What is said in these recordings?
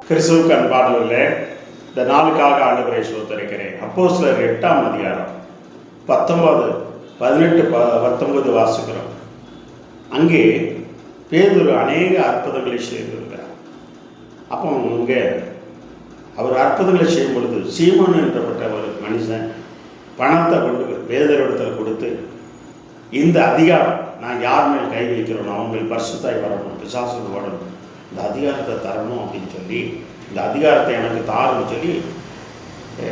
கிறிஸ்துவுக்கு அன்பானவர்களே, இந்த நாளுக்காக ஆண்டவரை ஸ்தோத்திரிக்கிறேன். அப்போஸ்தலர் 8ஆம் அதிகாரம் 19, 18, 19 வாசிக்கிறோம். அங்கே பேதுரு அநேக அற்புதங்களை செய்திருக்கிறார். அப்போ இங்கே அவர் அற்புதங்களை செய்யும் பொழுது சீமோன் என்றப்பட்ட ஒரு மனுஷன் பணத்தை கொண்டு பேதுருவிடத்தில் கொடுத்து, இந்த அதிகாரம் நான் யார் மேல் கை வைக்கிறோனோ அவங்க மேல் பரிசுத்தாய் வரணும், பிசாசுக்கு வரணும், இந்த அதிகாரத்தை தரணும் அப்படின்னு சொல்லி, இந்த அதிகாரத்தை எனக்கு தாருன்னு சொல்லி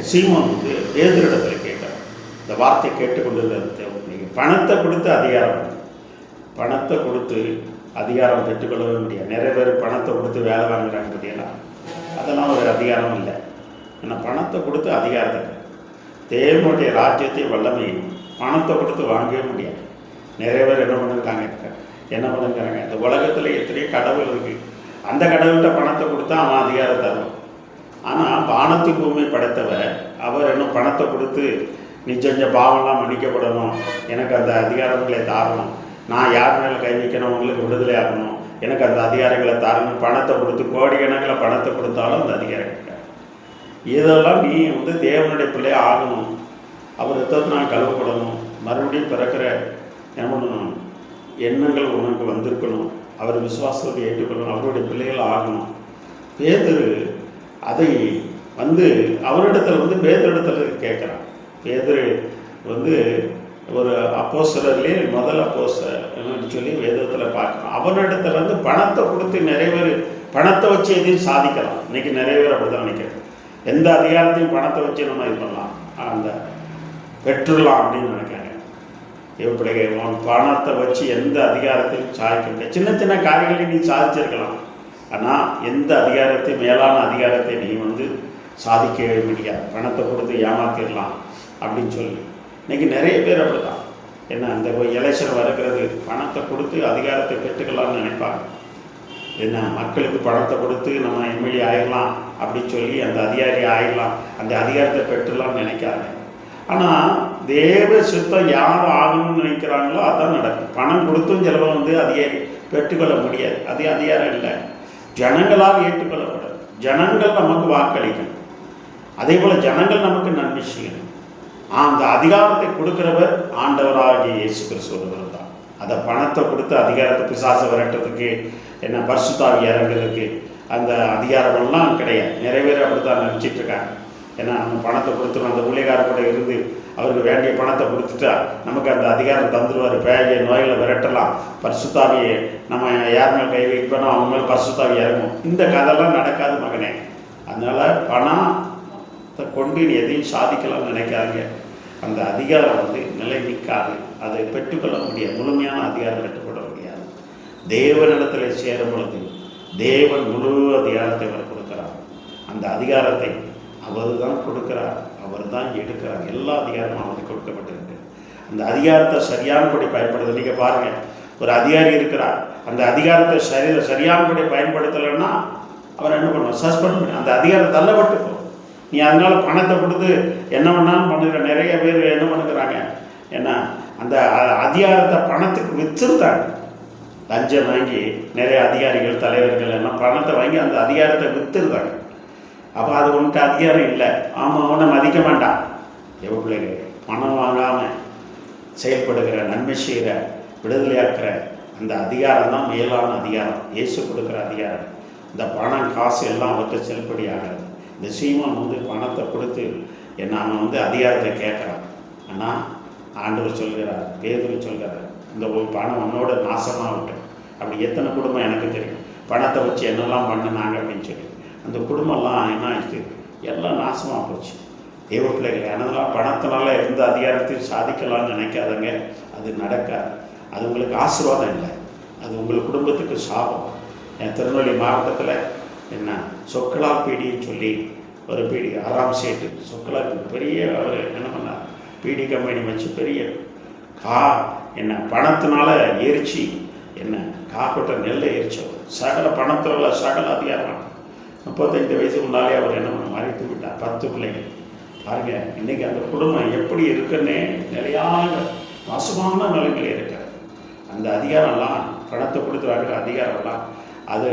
சீமோன் வந்து பேதுருவிடத்தில் கேட்குறார். இந்த வார்த்தையை கேட்டுக்கொண்டு நீங்கள் பணத்தை கொடுத்து அதிகாரம், பணத்தை கொடுத்து அதிகாரம் பெற்றுக்கொள்ளவே முடியாது. நிறைய பேர் பணத்தை கொடுத்து வேலை வாங்குறாங்க பார்த்தீங்களா, அதெல்லாம் ஒரு அதிகாரம் இல்லை. ஏன்னா பணத்தை கொடுத்து அதிகாரத்தை, தேவனுடைய ராஜ்யத்தை வல்லமையும் பணத்தை கொடுத்து வாங்கவே முடியாது. நிறைய பேர் என்ன பண்ணுறாங்க, இந்த உலகத்தில் எத்தனையோ கடவுள் இருக்குது, அந்த கடவுள்கிட்ட பணத்தை கொடுத்தா அவன் அதிகாரம் தருவான். ஆனால் வானத்தின் பூமி படைத்தவர் அவர் இன்னும் பணத்தை கொடுத்து நீ செஞ்ச பாவம்லாம் மன்னிக்கப்படணும், எனக்கு அந்த அதிகாரங்களை தாரணும், நான் யார் மேலே கை வைக்கணும், உங்களுக்கு விடுதலை ஆகணும், எனக்கு அந்த அதிகாரங்களை தாரணும், பணத்தை கொடுத்து கோடிக்கணக்கில் பணத்தை கொடுத்தாலும் அந்த அதிகாரம் கிடைக்காது. இதெல்லாம் நீ வந்து தேவனுடைய பிள்ளையை ஆகணும், அவர் ரத்தத்தை நான் கழுவப்படணும், மறுபடியும் பிறக்கிற என்ன பண்ணணும், எண்ணங்கள் உனக்கு வந்திருக்கணும், அவர் விசுவாசத்தை ஏற்றுக்கொள்ளணும், அவருடைய பிள்ளைகள் ஆகணும். பேதுரு அதை வந்து அவரிடத்தில் வந்து பேதுரிடத்தில் கேட்குறான். பேதுரு வந்து ஒரு அப்போஸ்தலர்லேயே முதல் அப்போஸ்தலர்னு சொல்லி வேதத்தில் பார்க்குறோம். அவனிடத்தில் வந்து பணத்தை கொடுத்து நிறைய பேர் பணத்தை வச்சு எதையும் சாதிக்கலாம். இன்றைக்கி நிறைய பேர் அப்படி தான் நினைக்கிறேன். எந்த அதிகாரத்தையும் பணத்தை வச்சு நம்ம இது பண்ணலாம், அந்த பெற்றுடலாம் அப்படின்னு நினைக்கிறாங்க. பிள்ளைகள் பணத்தை வச்சு எந்த அதிகாரத்தையும் சாதிக்க முடியாது. சின்ன சின்ன காரியங்களையும் நீ சாதிச்சிருக்கலாம், ஆனால் எந்த அதிகாரத்தையும் மேலான அதிகாரத்தை நீ வந்து சாதிக்கவே முடியாது. பணத்தை கொடுத்து ஏமாத்திடலாம் அப்படின்னு சொல்லி இன்றைக்கி நிறைய பேர் அப்படி தான். என்ன அந்த எலெக்ஷன் வருகிறது, பணத்தை கொடுத்து அதிகாரத்தை பெற்றுக்கலாம்னு நினைப்பாங்க. என்ன மக்களுக்கு பணத்தை கொடுத்து நம்ம எம்எல்ஏ ஆயிடலாம் அப்படின்னு சொல்லி அந்த அதிகாரி ஆயிடலாம், அந்த அதிகாரத்தை பெற்றுலாம்னு நினைக்காங்க. ஆனால் தேவ சித்தம் யார் ஆகணும்னு நினைக்கிறாங்களோ அதான் நடக்கும். பணம் கொடுத்தும் சிலவ வந்து அதிகாரி பெற்றுக்கொள்ள முடியாது, அது அதிகாரம் இல்லை, ஜனங்களால் ஏற்றுக்கொள்ளப்படும். ஜனங்கள் நமக்கு வாக்களிக்கணும், அதே போல் ஜனங்கள் நமக்கு நன்மை செய்யணும். அந்த அதிகாரத்தை கொடுக்கிறவர் ஆண்டவராகிய இயேசு கிறிஸ்துவர் தான். அதை பணத்தை கொடுத்து அதிகாரத்தை பிசாசை விரட்டுறதுக்கு, என்ன பரிசுத்தாவி இறங்குறதுக்கு அந்த அதிகாரமெல்லாம் கிடையாது. நிறைய பேர் அப்படி தான் நினச்சிட்டு இருக்காங்க. ஏன்னா நம்ம பணத்தை கொடுத்துருவோம், அந்த ஊழியக்காரர் கூட இருந்து அவருக்கு வேண்டிய பணத்தை கொடுத்துட்டா நமக்கு அந்த அதிகாரம் தந்துடுவார், பேய நோய்களை விரட்டலாம், பரிசுத்தாவியை நம்ம யார் மேல் கை வைக்கணும் அவங்க மேலே பரிசுத்தாவி இறங்கும். இந்த கதையெல்லாம் நடக்காது மகனே. அதனால் பணத்தை கொண்டு நீ எதையும் சாதிக்கலாம்னு நினைக்காதீங்க. அந்த அதிகாரம் வந்து நிலை நிற்காது, அதை பெற்றுக்கொள்ள முடியாது, முழுமையான அதிகாரம் பெற்றுக்கொள்ள முடியாது. தேவனிடத்தில் சேரும் பொழுது தேவன் முழு அதிகாரத்தை அவர் கொடுக்கிறார். அந்த அதிகாரத்தை அவர் தான் கொடுக்கிறார், அவர் தான் எடுக்கிறார். எல்லா அதிகாரமும் அவருக்கு கொடுக்கப்பட்டிருக்கு. அந்த அதிகாரத்தை சரியானபடி பயன்படுத்த, நீங்கள் பாருங்கள், ஒரு அதிகாரி இருக்கிறார், அந்த அதிகாரத்தை சரியானபடி பயன்படுத்தலைன்னா அவர் என்ன பண்ணுவார், சஸ்பெண்ட் பண்ணி அந்த அதிகாரம் தள்ளப்பட்டு. நீ அதனால் பணத்தை கொடுத்து என்ன பண்ணாலும் பண்ணுற நிறைய பேர் என்ன பண்ணுறாங்க, ஏன்னா அந்த அதிகாரத்தை பணத்துக்கு விற்றுருந்தாங்க. லஞ்சம் வாங்கி நிறைய அதிகாரிகள் தலைவர்கள் எல்லாம் பணத்தை வாங்கி அந்த அதிகாரத்தை விற்றுருந்தாங்க. அப்போ அது உன்ட்டு அதிகாரம் இல்லை, ஆமாம் அவனை மதிக்க மாட்டான். பிள்ளைகள் பணம் வாங்காமல் செயல்படுகிற, நன்மை செய்கிற, விடுதலையாக்குற அந்த அதிகாரம் தான் மேலான அதிகாரம், இயேசு கொடுக்குற அதிகாரம். இந்த பணம் காசு எல்லாம் அவற்றை செல்படி ஆகாது. இந்த சீமோன் வந்து பணத்தை கொடுத்து அவன் வந்து அதிகாரத்தை கேட்குறான். ஆனால் ஆண்டவர் சொல்கிறார், பேதுரு சொல்கிறார், இந்த ஒரு பணம் உன்னோட நாசமாக விட்டோம். அப்படி எத்தனை குடும்பம் எனக்கு தெரியும், பணத்தை வச்சு என்னெல்லாம் பண்ணினாங்க அப்படின்னு சொல்லி அந்த குடும்பம்லாம் என்ன ஆயிடுச்சு, எல்லாம் நாசமாக போச்சு. தேவ பிள்ளைகளை அதனால் பணத்தினால எந்த அதிகாரத்தையும் சாதிக்கலாம்னு நினைக்காதங்க, அது நடக்காது. அது உங்களுக்கு ஆசீர்வாதம் இல்லை, அது உங்கள் குடும்பத்துக்கு சாபம். என் திருநெல்வேலி மாவட்டத்தில் என்ன சொக்கலா பீடின்னு சொல்லி ஒரு பீடி, ஆறாம் சேட்டு சொக்கலா பெரிய அவர் என்ன பண்ணார், பீடி கம்பெனி வச்சு பெரிய என்ன பணத்தினால எரிச்சு என்ன காக்கொட்ட நெல்லை எரிச்சவர், சகல பணத்தில் சகல அதிகாரம். 35 வயசுக்கு முன்னாலே அவர் என்ன பண்ண மறைத்து விட்டார். 10 பிள்ளைகள். பாருங்கள், இன்றைக்கி அந்த குடும்பம் எப்படி இருக்குன்னே நிலையான மோசமான நிலைமையில் இருக்கிறது. அந்த அதிகாரம்லாம் பணத்தை கொடுத்து வாங்குற அதிகாரம்லாம் அது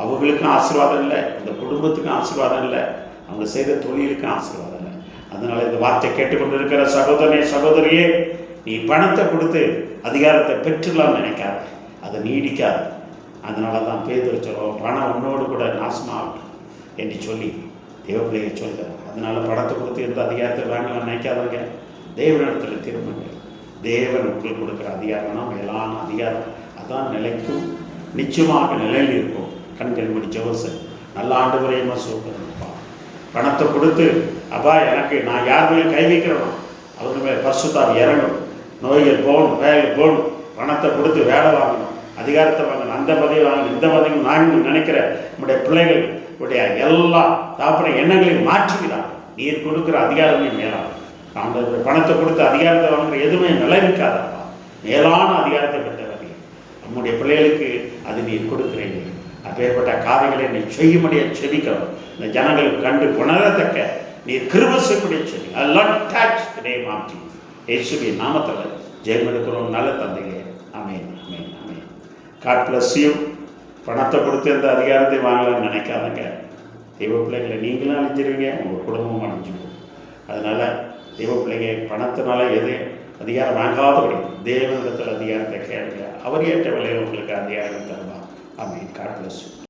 அவங்களுக்கும் ஆசீர்வாதம் இல்லை, இந்த குடும்பத்துக்கும் ஆசீர்வாதம் இல்லை, அவங்க செய்த தொழிலுக்கும் ஆசீர்வாதம் இல்லை. அதனால் இந்த வார்த்தை கேட்டுக்கொண்டு இருக்கிற சகோதரனே சகோதரியே, நீ பணத்தை கொடுத்து அதிகாரத்தை பெற்றுலாம்னு நினைக்காத, அது நீடிக்காது. அதனால தான் பேதுரு சொல்லுவோம், பணம் உன்னோடு கூட நாசமாகட்டும் என்று சொல்லி தேவப்பிள்ளையை சொல்கிறார். அதனால் பணத்தை கொடுத்து எந்த அதிகாரத்தை வாங்கலாம் நினைக்காதவங்க, தேவனிடத்தில் திரும்புங்க. தேவன் உங்களுக்கு கொடுக்குற அதிகாரம்னா மேலான அதிகாரம், அதான் நிலைக்கும், நிச்சயமாக நிலையில் இருக்கும். கண்கள் முடி ஜோசப் நல்ல ஆண்டவரையுமா சூப்பர்ப்பா. பணத்தை கொடுத்து அப்பா எனக்கு நான் யார் மேல் கை வைக்கிறேனோ அவங்க மேல் பரிசுத்தாவி இறங்கணும், நோய்கள் போகணும், வேலைகள் போகணும். பணத்தை கொடுத்து வேலை வாங்கணும், அதிகாரத்தை வாங்கணும், அந்த பதவி வாங்கணும், இந்த பதவி வாங்கணும்னு நினைக்கிற நம்முடைய பிள்ளைகள் உடைய எல்லா தாப்பன எண்ணங்களையும் மாற்றிவிடாங்க. நீர் கொடுக்குற அதிகாரமே மேலான அந்த பணத்தை கொடுத்து அதிகாரத்தை வாங்குற எதுவுமே நிலைவிக்காதப்பா. மேலான அதிகாரத்தை பெற்றவர்கள் நம்முடைய பிள்ளைகளுக்கு அது நீர் கொடுக்குறீங்க. அப்பேற்பட்ட காரியங்களை நீ செய்யும்படிய செபிக்கிறோம். இந்த ஜனங்களுக்கு கண்டு உணரத்தக்க நீர் கிருபை செய்யக்கூடிய செவி மாற்றி இயேசுவின் நாமத்தில் ஜெயம் எடுக்கிறோம். நல்ல தந்தையே, ஆமென், ஆமென், ஆமென். God bless you. பணத்தை கொடுத்து எந்த அதிகாரத்தை வாங்கலாம்னு நினைக்காதங்க. தெய்வ பிள்ளைகளை நீங்களும் அழிஞ்சிருவீங்க, உங்கள் குடும்பமும் அழிஞ்சிருவோம். அதனால் தெய்வ பிள்ளைங்க பணத்தினால எது அதிகாரம் வாங்காதபடி தேவனிடத்தில் அதிகாரத்தை கேளுங்க. அவர் ஏற்ற விலையில் உங்களுக்கு அதிகாரம் தருவார். ஆமென். God bless you.